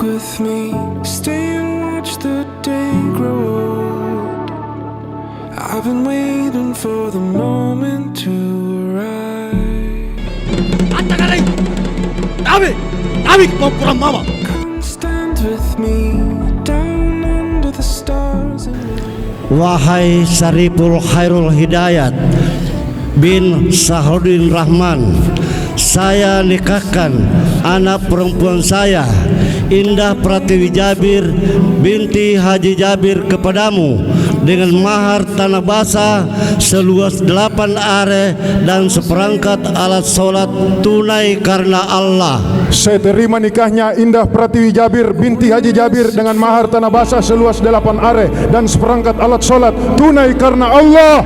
with me, stay and watch the day grow old. I've been waiting for the moment to arrive. Come stand with me down under the stars and Wahai Saripul Khairul Hidayat bin Sahrudin Rahman, saya nikahkan anak perempuan saya, Indah Pratiwi Jabir binti Haji Jabir, kepadamu dengan mahar tanah basah seluas 8 are dan seperangkat alat sholat tunai karena Allah. Saya terima nikahnya Indah Pratiwi Jabir binti Haji Jabir dengan mahar tanah basah seluas 8 are dan seperangkat alat sholat tunai karena Allah.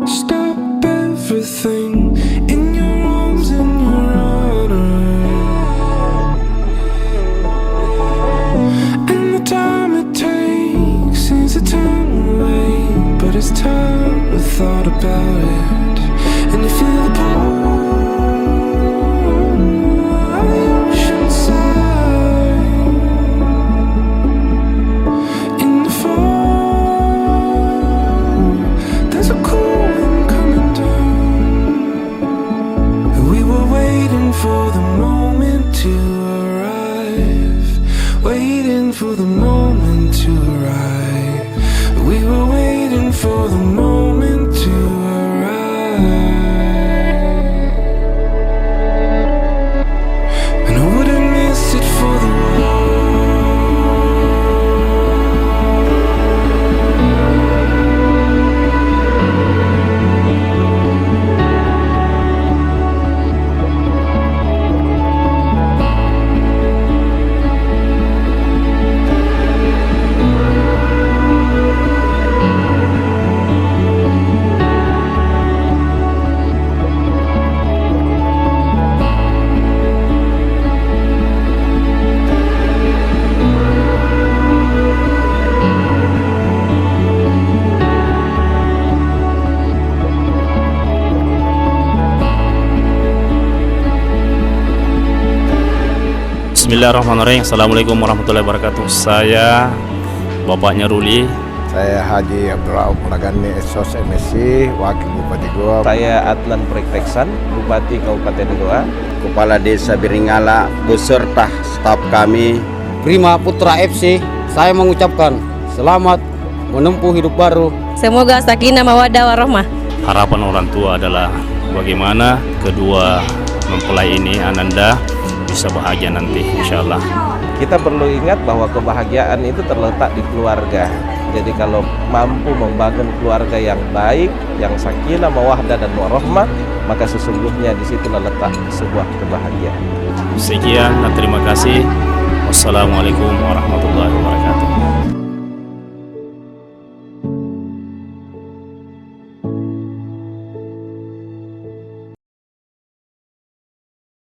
stop everything in your arms, in your honor. And the time it takes seems to turn away, but it's time we thought about it. And you feel the pull of the ocean side in the fall. There's a cool wind coming down. We were waiting for the moment to arrive, waiting for the moment to arrive. We were waiting for the moment to arrive. And I wouldn't miss it for the world. Bismillahirrahmanirrahim. Assalamualaikum warahmatullahi wabarakatuh. Saya bapaknya Ruli. Saya Haji Abdullah Mulagani Esos MSc, Wakil Bupati Goa. Saya Adnan Prekteksan, Bupati Kabupaten Goa. Kepala Desa Biringala beserta staf kami. Prima Putra FC, saya mengucapkan selamat menempuh hidup baru. Semoga sakinah mawaddah warahmah. Harapan orang tua adalah bagaimana kedua mempelai ini, Ananda, bisa bahagia nanti insyaallah. Kita perlu ingat bahwa kebahagiaan itu terletak di keluarga. Jadi kalau mampu membangun keluarga yang baik, yang sakinah, mawaddah dan warahmah, maka sesungguhnya di situlah letak sebuah kebahagiaan. Sekian dan terima kasih. Wassalamualaikum warahmatullahi wabarakatuh.